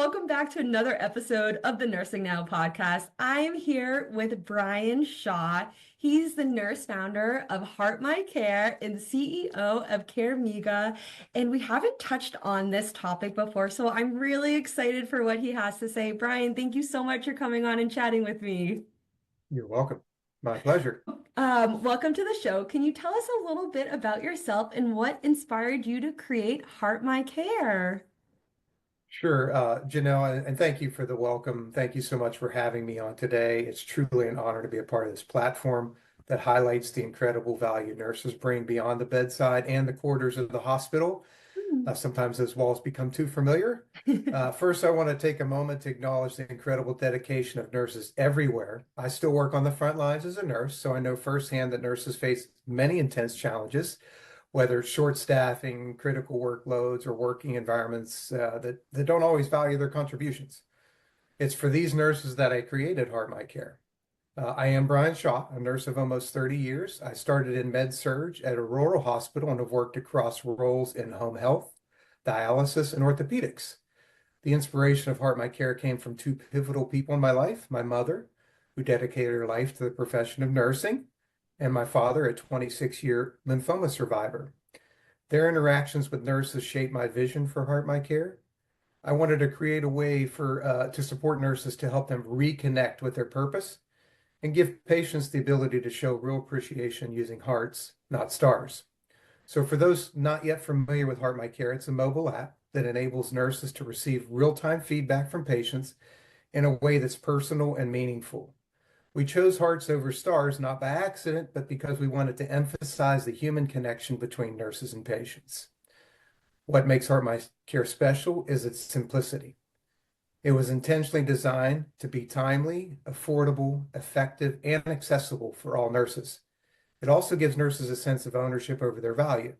welcome back to another episode of the Nursing Now podcast. I am here with Brian Shaw. He's the nurse founder of HeartMyCare and CEO of CareMega, and we haven't touched on this topic before, so I'm really excited for what he has to say. Brian, thank you so much for coming on and chatting with me. You're welcome. My pleasure. Welcome to the show. Can you tell us a little bit about yourself and what inspired you to create HeartMyCare? Sure, Janelle, and thank you for the welcome. Thank you so much for having me on today. It's truly an honor to be a part of this platform that highlights the incredible value nurses bring beyond the bedside and the corridors of the hospital. Sometimes those walls become too familiar. First, I want to take a moment to acknowledge the incredible dedication of nurses everywhere. I still work on the front lines as a nurse, so I know firsthand that nurses face many intense challenges, whether it's short staffing, critical workloads, or working environments that don't always value their contributions. It's for these nurses that I created Heart My Care. I am Brian Shaw, a nurse of almost 30 years. I started in med-surg at a rural hospital and have worked across roles in home health, dialysis, and orthopedics. The inspiration of Heart My Care came from two pivotal people in my life, my mother, who dedicated her life to the profession of nursing, and my father, a 26-year lymphoma survivor. Their interactions with nurses shaped my vision for Heart My Care. I wanted to create a way to support nurses to help them reconnect with their purpose and give patients the ability to show real appreciation using hearts, not stars. So for those not yet familiar with Heart My Care, it's a mobile app that enables nurses to receive real-time feedback from patients in a way that's personal and meaningful. We chose hearts over stars not by accident, but because we wanted to emphasize the human connection between nurses and patients. What makes Heart My Care special is its simplicity. It was intentionally designed to be timely, affordable, effective, and accessible for all nurses. It also gives nurses a sense of ownership over their value.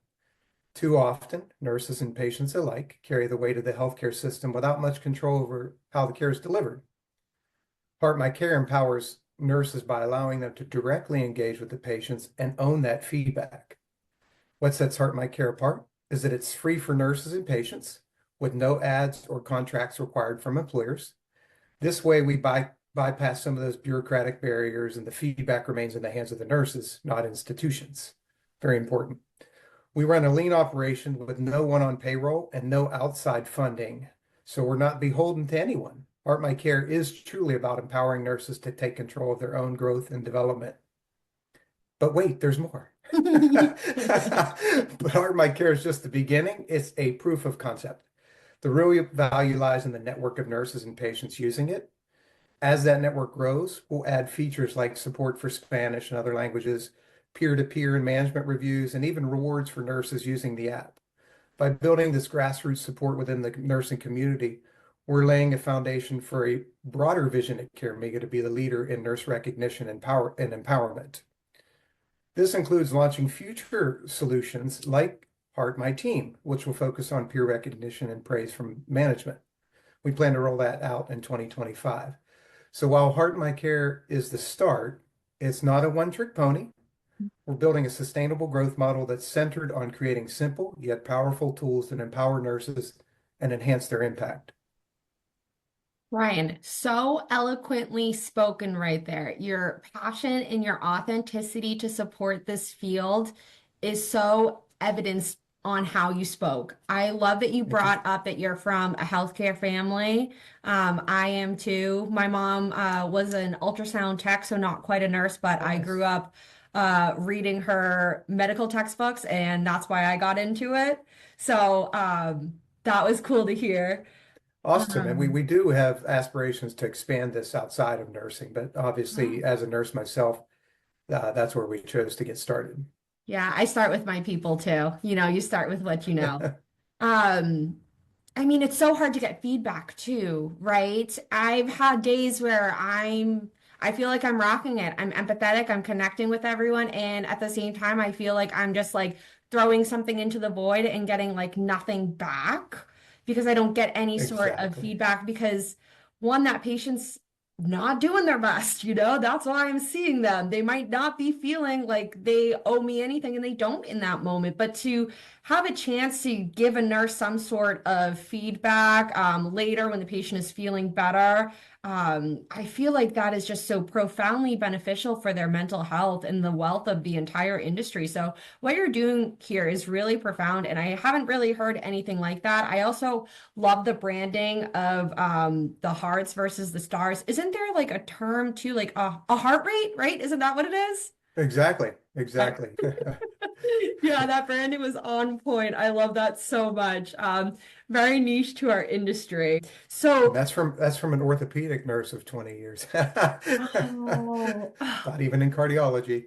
Too often, nurses and patients alike carry the weight of the healthcare system without much control over how the care is delivered. Heart My Care empowers nurses by allowing them to directly engage with the patients and own that feedback. What sets Heart My Care apart is that it's free for nurses and patients with no ads or contracts required from employers. This way, we bypass some of those bureaucratic barriers and the feedback remains in the hands of the nurses, not institutions. Very important. We run a lean operation with no one on payroll and no outside funding, so we're not beholden to anyone. Heart My Care is truly about empowering nurses to take control of their own growth and development. But wait, there's more. But Heart My Care is just the beginning. It's a proof of concept. The real value lies in the network of nurses and patients using it. As that network grows, we'll add features like support for Spanish and other languages, peer-to-peer and management reviews, and even rewards for nurses using the app. By building this grassroots support within the nursing community, we're laying a foundation for a broader vision at CareMega to be the leader in nurse recognition and empowerment. This includes launching future solutions like Heart My Team, which will focus on peer recognition and praise from management. We plan to roll that out in 2025. So while Heart My Care is the start, it's not a one-trick pony. We're building a sustainable growth model that's centered on creating simple yet powerful tools that empower nurses and enhance their impact. Ryan, so eloquently spoken right there. Your passion and your authenticity to support this field is so evidenced on how you spoke. I love that you Thank you. brought up that you're from a healthcare family. I am too. My mom was an ultrasound tech, so not quite a nurse, but Oh, I nice. grew up reading her medical textbooks, and that's why I got into it. So that was cool to hear. Awesome. And Um, we do have aspirations to expand this outside of nursing, but obviously, as a nurse myself, that's where we chose to get started. Yeah, I start with my people too. You start with what you know. Um, I mean, it's so hard to get feedback too, right? I've had days where I feel like I'm rocking it. I'm empathetic, I'm connecting with everyone, and at the same time, I feel like I'm just like throwing something into the void and getting like nothing back because I don't get any sort of Exactly. feedback because one, that patient's not doing their best, that's why I'm seeing them. They might not be feeling like they owe me anything and they don't in that moment, but to have a chance to give a nurse some sort of feedback later when the patient is feeling better, I feel like that is just so profoundly beneficial for their mental health and the wealth of the entire industry. So what you're doing here is really profound, and I haven't really heard anything like that. I also love the branding of the hearts versus the stars. Isn't there like a term too, like a heart rate, right? Isn't that what it is? Exactly, Uh, exactly. Yeah, that branding was on point. I love that so much. Very niche to our industry. And So, that's from an orthopedic nurse of 20 years. oh, Not even in cardiology.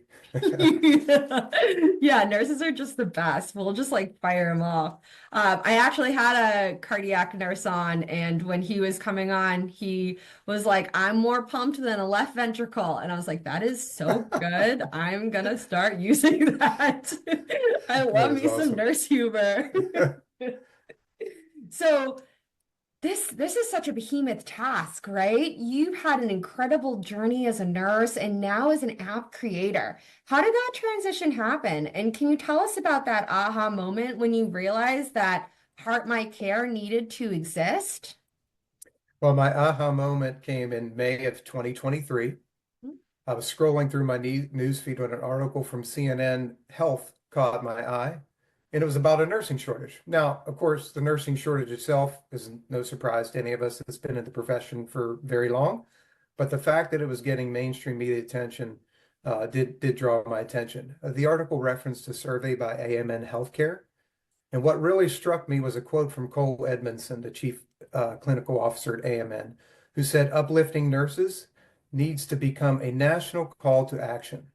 yeah, nurses are just the best. We'll just like fire them off. I actually had a cardiac nurse on, and when he was coming on, he was like, I'm more pumped than a left ventricle. And I was like, that is so good. I'm gonna start using that. I That love is me some awesome. nurse humor. So, this is such a behemoth task, right? You've had an incredible journey as a nurse and now as an app creator. How did that transition happen? And can you tell us about that aha moment when you realized that Heart My Care needed to exist? Well, my aha moment came in May of 2023. I was scrolling through my news feed when an article from CNN Health caught my eye, and it was about a nursing shortage. Now, of course, the nursing shortage itself is no surprise to any of us that's been in the profession for very long, but the fact that it was getting mainstream media attention did draw my attention. The article referenced a survey by AMN Healthcare, and what really struck me was a quote from Cole Edmondson, the chief clinical officer at AMN, who said, uplifting nurses needs to become a national call to action.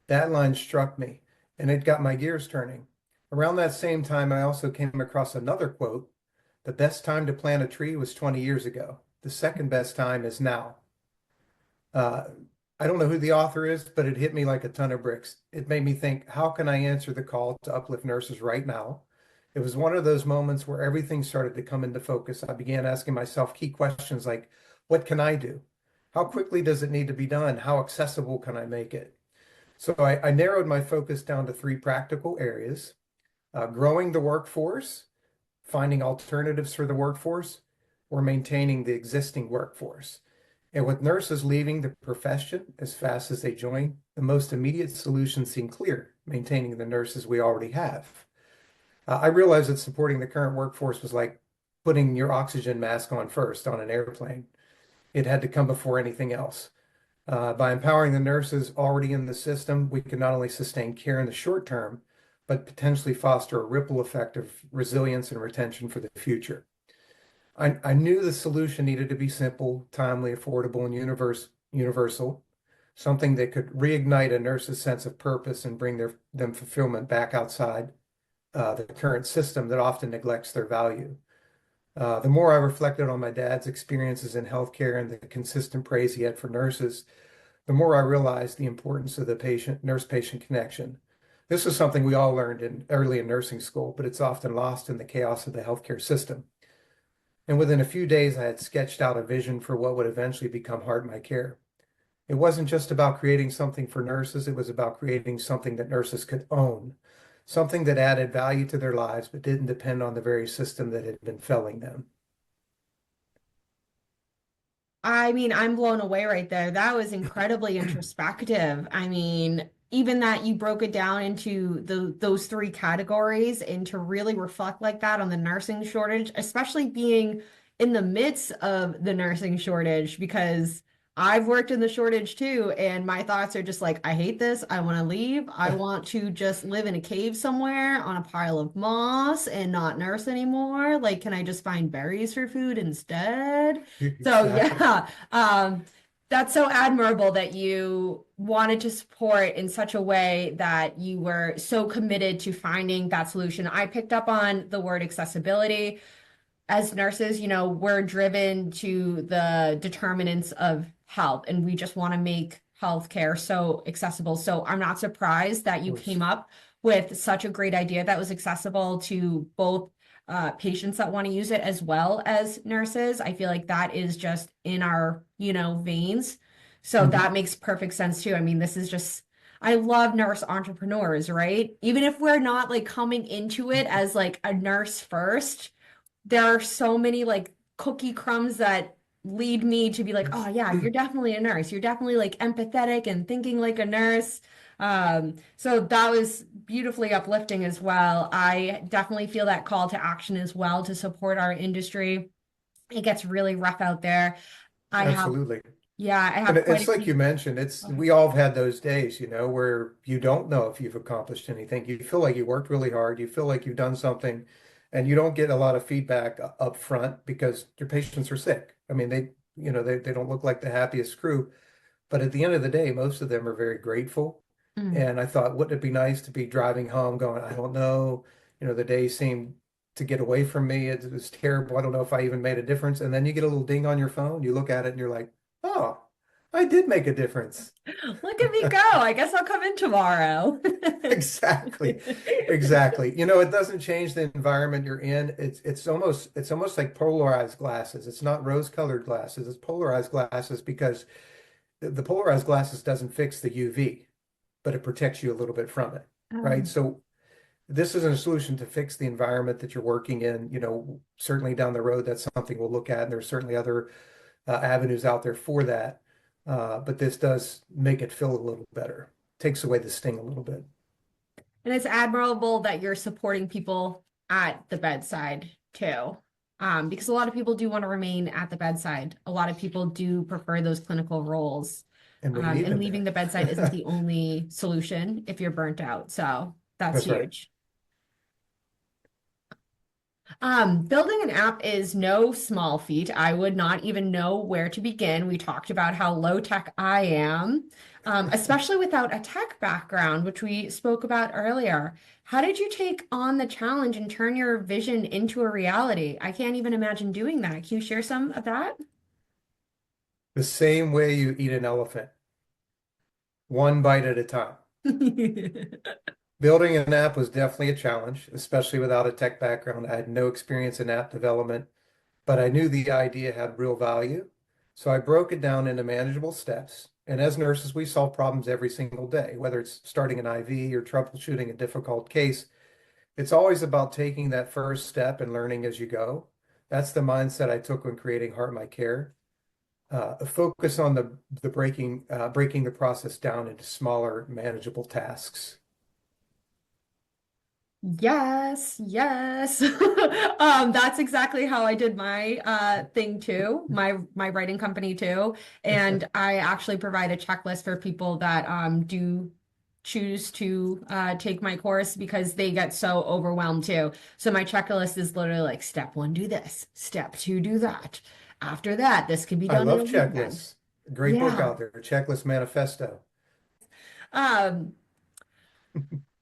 That line struck me, and it got my gears turning. Around that same time, I also came across another quote. The best time to plant a tree was 20 years ago. The second best time is now. Uh, I don't know who the author is, but it hit me like a ton of bricks. It made me think, how can I answer the call to uplift nurses right now? It was one of those moments where everything started to come into focus. I began asking myself key questions like, what can I do? How quickly does it need to be done? How accessible can I make it? So I narrowed my focus down to three practical areas: growing the workforce, finding alternatives for the workforce, or maintaining the existing workforce. And with nurses leaving the profession as fast as they join, the most immediate solution seemed clear: maintaining the nurses we already have. I realized that supporting the current workforce was like putting your oxygen mask on first on an airplane. It had to come before anything else. By empowering the nurses already in the system, we can not only sustain care in the short term, but potentially foster a ripple effect of resilience and retention for the future. I knew the solution needed to be simple, timely, affordable, and universal, something that could reignite a nurse's sense of purpose and bring them fulfillment back outside the current system that often neglects their value. The more I reflected on my dad's experiences in healthcare and the consistent praise he had for nurses, the more I realized the importance of the nurse-patient connection. This is something we all learned early in nursing school, but it's often lost in the chaos of the healthcare system. And within a few days, I had sketched out a vision for what would eventually become Heart My Care. It wasn't just about creating something for nurses, it was about creating something that nurses could own, something that added value to their lives but didn't depend on the very system that had been failing them. I mean, I'm blown away right there. That was incredibly introspective. I mean, even that you broke it down into those three categories and to really reflect like that on the nursing shortage, especially being in the midst of the nursing shortage, because I've worked in the shortage too, and my thoughts are just like, I hate this. I want to leave. I want to just live in a cave somewhere on a pile of moss and not nurse anymore. Like, can I just find berries for food instead? So Exactly. yeah, that's so admirable that you wanted to support in such a way that you were so committed to finding that solution. I picked up on the word accessibility. As nurses, we're driven to the determinants of health, and we just want to make healthcare so accessible. So I'm not surprised that Of you came course. up with such a great idea that was accessible to both patients that want to use it as well as nurses. I feel like that is just in our, veins. So that Mhm. makes perfect sense too. I mean, this is just, I love nurse entrepreneurs, right? Even if we're not like coming into it as like a nurse first, there are so many like cookie crumbs that lead me to be like, oh yeah, you're definitely a nurse. You're definitely like empathetic and thinking like a nurse. So that was beautifully uplifting as well. I definitely feel that call to action as well to support our industry. It gets really rough out there. I have, Absolutely. yeah, I And have quite a it's like you few. mentioned, we all have had those days, where you don't know if you've accomplished anything. You feel like you worked really hard, you feel like you've done something, and you don't get a lot of feedback up front because your patients are sick. I mean, they don't look like the happiest crew, but at the end of the day, most of them are very grateful. Mm. And I thought, wouldn't it be nice to be driving home going, I don't know, the day seemed to get away from me. It was terrible. I don't know if I even made a difference. And then you get a little ding on your phone, you look at it and you're like, oh, I did make a difference. Look at me go. I guess I'll come in tomorrow. Exactly. Exactly. It doesn't change the environment you're in. It's almost like polarized glasses. It's not rose-colored glasses. It's polarized glasses because the polarized glasses doesn't fix the UV, but it protects you a little bit from it, right? Um, So this isn't a solution to fix the environment that you're working in. Certainly down the road, that's something we'll look at, and there's certainly other avenues out there for that. But this does make it feel a little better, takes away the sting a little bit. And it's admirable that you're supporting people at the bedside too. Because a lot of people do want to remain at the bedside. A lot of people do prefer those clinical roles. And we need And them leaving the bedside isn't there. the only solution if you're burnt out. So that's That's right. huge. Building an app is no small feat. I would not even know where to begin. We talked about how low tech I am, especially without a tech background, which we spoke about earlier. How did you take on the challenge and turn your vision into a reality? I can't even imagine doing that. Can you share some of that? The same way you eat an elephant, one bite at a time. Building an app was definitely a challenge, especially without a tech background. I had no experience in app development, but I knew the idea had real value. So I broke it down into manageable steps. And as nurses, we solve problems every single day, whether it's starting an IV or troubleshooting a difficult case. It's always about taking that first step and learning as you go. That's the mindset I took when creating HeartMyCare. A focus on the breaking the process down into smaller, manageable tasks. Yes, yes. That's exactly how I did my thing too, my writing company too. And I actually provide a checklist for people that do choose to take my course because they get so overwhelmed too. So my checklist is literally like step one, do this, step two, do that. After that, this can be I done in a love weekend. checklists. Great book Yeah. out there, Checklist Manifesto. Um,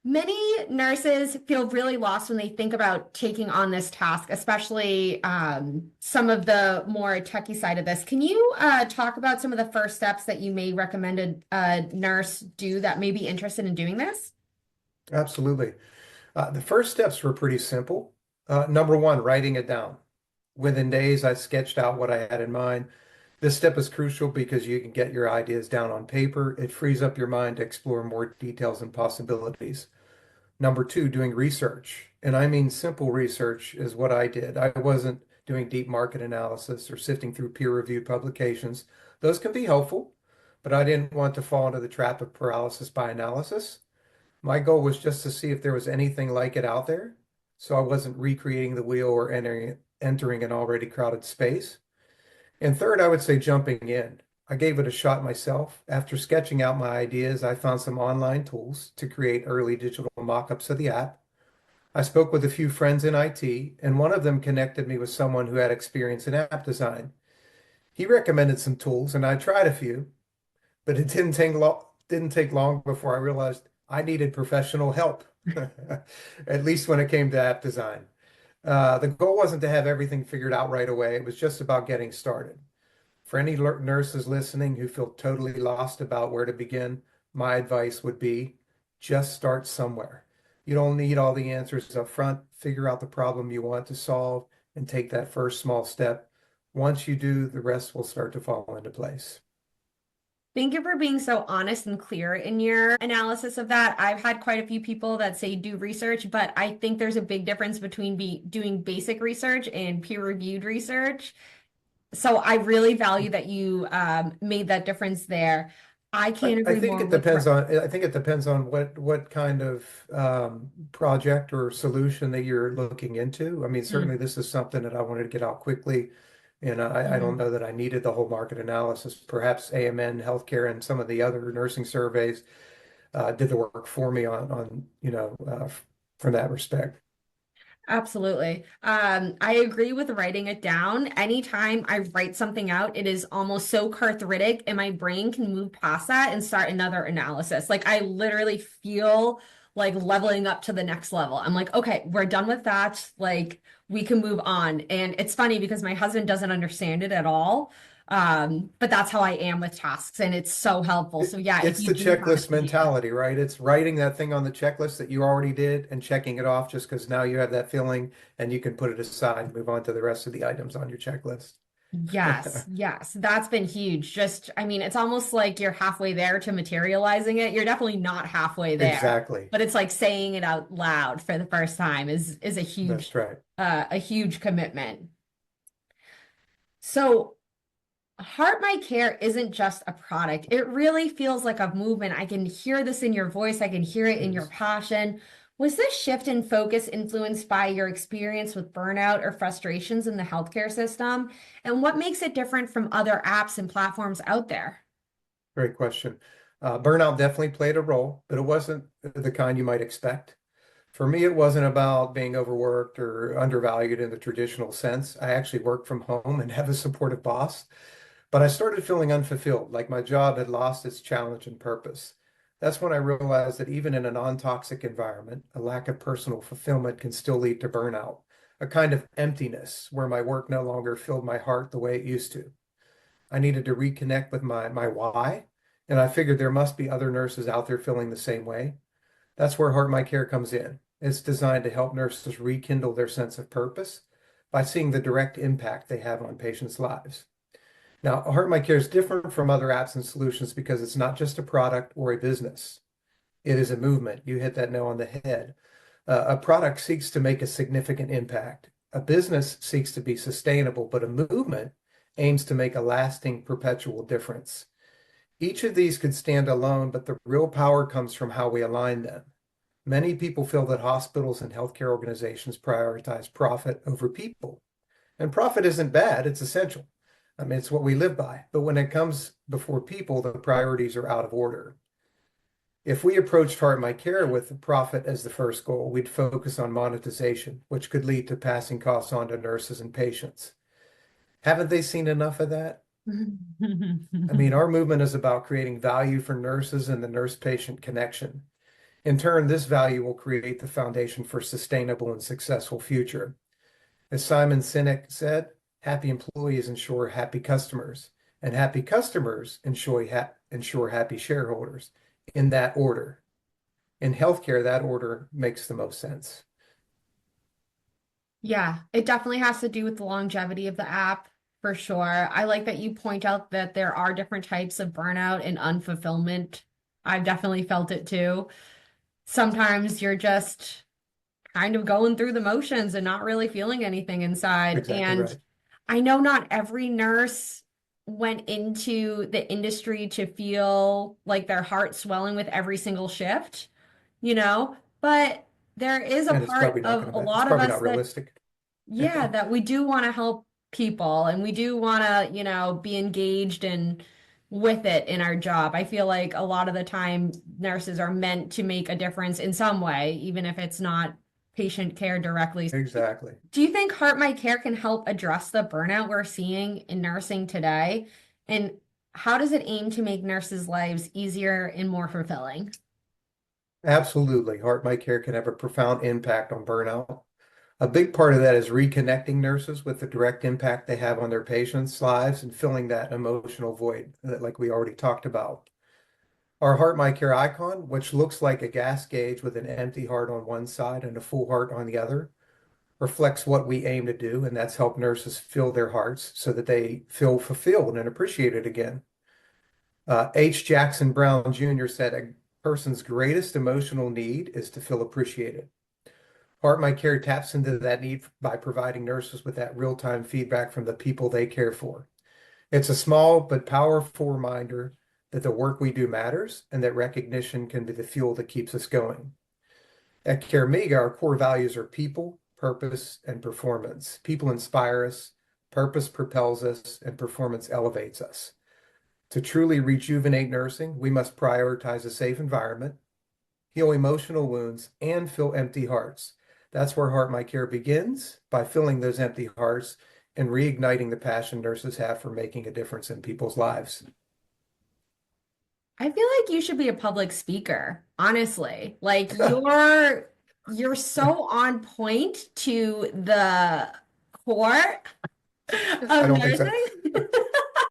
Many nurses feel really lost when they think about taking on this task, especially some of the more techie side of this. Can you talk about some of the first steps that you may recommend a nurse do that may be interested in doing this? Absolutely. The first steps were pretty simple. Number one, writing it down. Within days, I sketched out what I had in mind. This step is crucial because you can get your ideas down on paper. It frees up your mind to explore more details and possibilities. Number two, doing research. And I mean simple research is what I did. I wasn't doing deep market analysis or sifting through peer-reviewed publications. Those can be helpful, but I didn't want to fall into the trap of paralysis by analysis. My goal was just to see if there was anything like it out there, so I wasn't recreating the wheel or entering an already crowded space. And third, I would say jumping in. I gave it a shot myself. After sketching out my ideas, I found some online tools to create early digital mock-ups of the app. I spoke with a few friends in IT, and one of them connected me with someone who had experience in app design. He recommended some tools, and I tried a few, but it didn't take long before I realized I needed professional help, at least when it came to app design. The goal wasn't to have everything figured out right away. It was just about getting started. For any nurses listening who feel totally lost about where to begin, my advice would be just start somewhere. You don't need all the answers up front. Figure out the problem you want to solve and take that first small step. Once you do, the rest will start to fall into place. Thank you for being so honest and clear in your analysis of that. I've had quite a few people that say do research, but I think there's a big difference between doing basic research and peer-reviewed research. So I really value that you made that difference there. I can't I agree think more it with. depends on I think it depends on what kind of project or solution that you're looking into. I mean, Mm, certainly this is something that I wanted to get out quickly, and I don't mhm. know that I needed the whole market analysis. Perhaps AMN Healthcare and some of the other nursing surveys did the work for me on from that respect. Absolutely. I agree with writing it down. Anytime I write something out, it is almost so cathartic, and my brain can move past that and start another analysis. Like I literally feel like leveling up to the next level. I'm like, okay, we're done with that. Like we can move on. And it's funny because my husband doesn't understand it at all. But that's how I am with tasks, and it's so helpful. So yeah, if It's you the do have an checklist idea. mentality, right? It's writing that thing on the checklist that you already did and checking it off just because now you have that feeling and you can put it aside and move on to the rest of the items on your checklist. Yes, yes, that's been huge. Just, I mean, it's almost like you're halfway there to materializing it. You're definitely not halfway there, Exactly. but it's like saying it out loud for the first time is That's right. a huge commitment. So, Heart My Care isn't just a product. It really feels like a movement. I can hear this in your voice. I can hear it It in your is. passion. Was this shift in focus influenced by your experience with burnout or frustrations in the healthcare system? And what makes it different from other apps and platforms out there? Great question. Burnout definitely played a role, but it wasn't the kind you might expect. For me, it wasn't about being overworked or undervalued in the traditional sense. I actually work from home and have a supportive boss. But I started feeling unfulfilled, like my job had lost its challenge and purpose. That's when I realized that even in a non-toxic environment, a lack of personal fulfillment can still lead to burnout, a kind of emptiness where my work no longer filled my heart the way it used to. I needed to reconnect with my why, and I figured there must be other nurses out there feeling the same way. That's where Heart My Care comes in. It's designed to help nurses rekindle their sense of purpose by seeing the direct impact they have on patients' lives. Now, Heart My Care is different from other apps and solutions because it's not just a product or a business. It is a movement. You hit that nail on the head. A product seeks to make a significant impact. A business seeks to be sustainable, but a movement aims to make a lasting, perpetual difference. Each of these could stand alone, but the real power comes from how we align them. Many people feel that hospitals and healthcare organizations prioritize profit over people. And profit isn't bad, it's essential. I mean, it's what we live by. But when it comes before people, the priorities are out of order. If we approached Heart My Care with the profit as the first goal, we'd focus on monetization, which could lead to passing costs on to nurses and patients. Haven't they seen enough of that? I mean, our movement is about creating value for nurses and the nurse-patient connection. In turn, this value will create the foundation for sustainable and successful future. As Simon Sinek said, happy employees ensure happy customers, and happy customers ensure happy shareholders in that order. In healthcare, that order makes the most sense. Yeah, it definitely has to do with the longevity of the app for sure. I like that you point out that there are different types of burnout and unfulfillment. I've definitely felt it too. Sometimes you're just kind of going through the motions and not really feeling anything inside. Exactly And right. I know not every nurse went into the industry to feel like their heart swelling with every single shift, but there is a And it's part probably not of going a to, it's lot of probably us not that, realistic. yeah, that we do want to help people and we do want to, be engaged and with it in our job. I feel like a lot of the time nurses are meant to make a difference in some way, even if it's not patient care directly. Exactly. Do you think Heart My Care can help address the burnout we're seeing in nursing today? And how does it aim to make nurses' lives easier and more fulfilling? Absolutely. Heart My Care can have a profound impact on burnout. A big part of that is reconnecting nurses with the direct impact they have on their patients' lives and filling that emotional void that, like we already talked about. Our Heart My Care icon, which looks like a gas gauge with an empty heart on one side and a full heart on the other, reflects what we aim to do, and that's help nurses fill their hearts so that they feel fulfilled and appreciated again. H. Jackson Brown Jr. said, a person's greatest emotional need is to feel appreciated. Heart My Care taps into that need by providing nurses with that real-time feedback from the people they care for. It's a small but powerful reminder that the work we do matters and that recognition can be the fuel that keeps us going. At CareMega, our core values are people, purpose, and performance. People inspire us, purpose propels us, and performance elevates us. To truly rejuvenate nursing, we must prioritize a safe environment, heal emotional wounds, and fill empty hearts. That's where Heart My Care begins, by filling those empty hearts and reigniting the passion nurses have for making a difference in people's lives. I feel like you should be a public speaker, honestly. Like you're so on point to the core I of don't think so. nursing.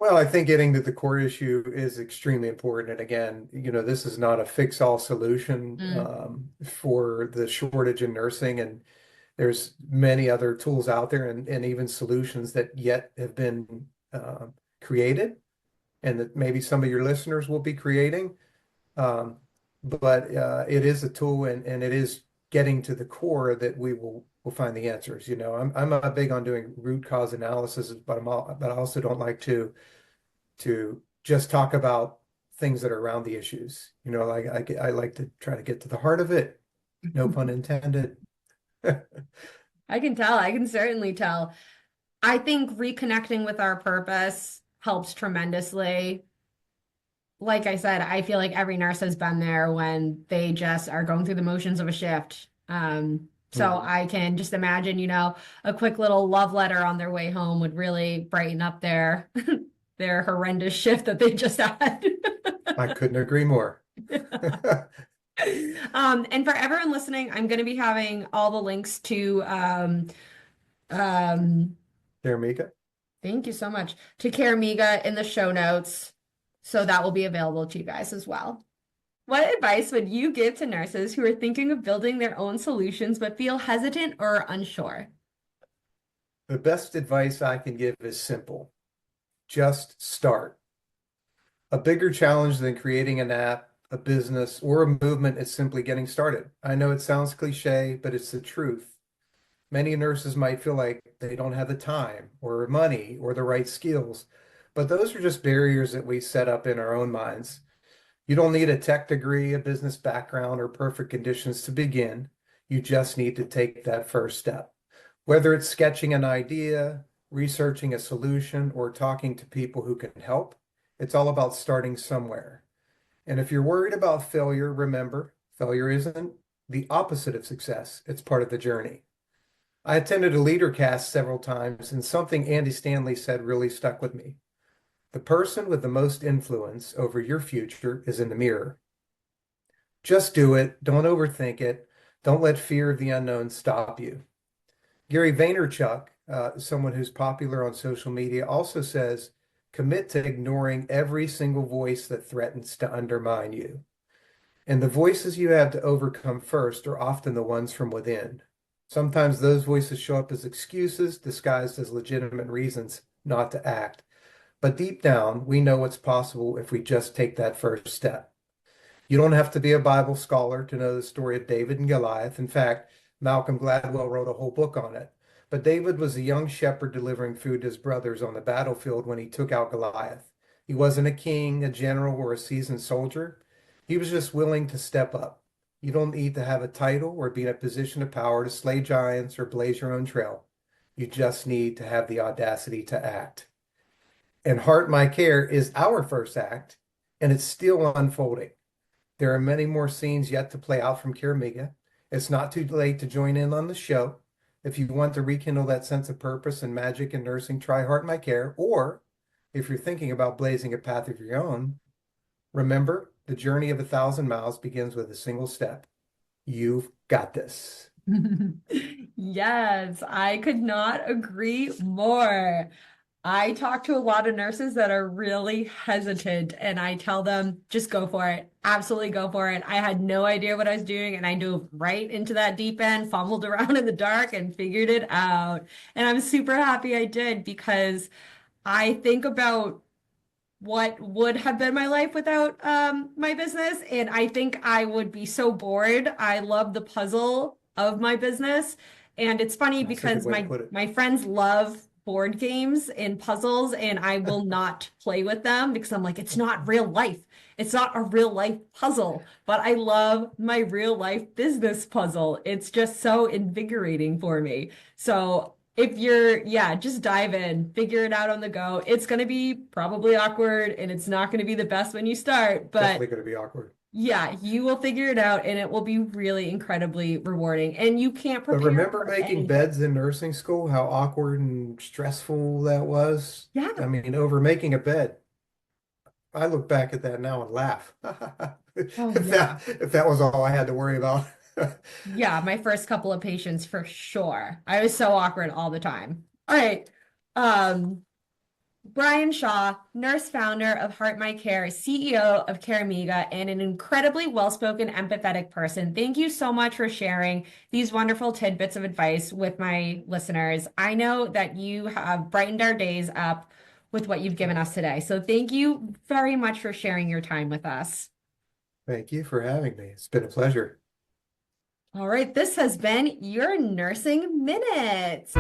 Well, I think getting to the core issue is extremely important. And again, this is not a fix-all solution Mm. for the shortage in nursing. And there's many other tools out there and even solutions that yet have been created and that maybe some of your listeners will be creating. Um, but it is a tool and it is getting to the core that will find the answers. I'm not big on doing root cause analysis, but I also don't like to just talk about things that are around the issues. I like to try to get to the heart of it. No pun intended. I can tell. I can certainly tell. I think reconnecting with our purpose helps tremendously. Like I said, I feel like every nurse has been there when they just are going through the motions of a shift. So Mhm. I can just imagine, a quick little love letter on their way home would really brighten up their their horrendous shift that they just had. I couldn't agree more. And for everyone listening, I'm going to be having all the links to um, There, Mika. thank you so much, to CareMega in the show notes. So that will be available to you guys as well. What advice would you give to nurses who are thinking of building their own solutions but feel hesitant or unsure? The best advice I can give is simple. Just start. A bigger challenge than creating an app, a business, or a movement is simply getting started. I know it sounds cliche, but it's the truth. Many nurses might feel like they don't have the time or money or the right skills, but those are just barriers that we set up in our own minds. You don't need a tech degree, a business background, or perfect conditions to begin. You just need to take that first step. Whether it's sketching an idea, researching a solution, or talking to people who can help, it's all about starting somewhere. And if you're worried about failure, remember, failure isn't the opposite of success, it's part of the journey. I attended a leader cast several times, and something Andy Stanley said really stuck with me. The person with the most influence over your future is in the mirror. Just do it. Don't overthink it. Don't let fear of the unknown stop you. Gary Vaynerchuk, someone who's popular on social media, also says, commit to ignoring every single voice that threatens to undermine you. And the voices you have to overcome first are often the ones from within. Sometimes those voices show up as excuses disguised as legitimate reasons not to act. But deep down, we know what's possible if we just take that first step. You don't have to be a Bible scholar to know the story of David and Goliath. In fact, Malcolm Gladwell wrote a whole book on it. But David was a young shepherd delivering food to his brothers on the battlefield when he took out Goliath. He wasn't a king, a general, or a seasoned soldier. He was just willing to step up. You don't need to have a title or be in a position of power to slay giants or blaze your own trail. You just need to have the audacity to act. And Heart My Care is our first act, and it's still unfolding. There are many more scenes yet to play out from CareMega. It's not too late to join in on the show. If you want to rekindle that sense of purpose and magic in nursing, try Heart My Care. Or if you're thinking about blazing a path of your own, remember the journey of 1,000 miles begins with a single step. You've got this. Yes, I could not agree more. I talk to a lot of nurses that are really hesitant, and I tell them, just go for it. Absolutely go for it. I had no idea what I was doing, and I dove right into that deep end, fumbled around in the dark, and figured it out. And I'm super happy I did because I think about what would have been my life without my business, and I think I would be so bored. I love the puzzle of my business, and it's funny That's a good because way to my put it. my friends love board games and puzzles, and I will not play with them because I'm like, it's not real life. It's not a real life puzzle, but I love my real life business puzzle. It's just so invigorating for me. So if you're, yeah, just dive in, figure it out on the go. It's going to be probably awkward and it's not going to be the best when you start, but Definitely going to be awkward. yeah, you will figure it out and it will be really incredibly rewarding. And you can't But prepare remember for making anything. beds in nursing school, how awkward and stressful that was? I Yeah. mean, over making a bed. I look back at that now and laugh. Oh, If yeah. that was all I had to worry about. Yeah, my first couple of patients for sure. I was so awkward all the time. All right. Um, Brian Shaw, nurse founder of HeartMyCare, CEO of Caramiga, and an incredibly well-spoken, empathetic person. Thank you so much for sharing these wonderful tidbits of advice with my listeners. I know that you have brightened our days up with what you've given us today. So thank you very much for sharing your time with us. Thank you for having me. It's been a pleasure. All right, this has been your Nursing Minute.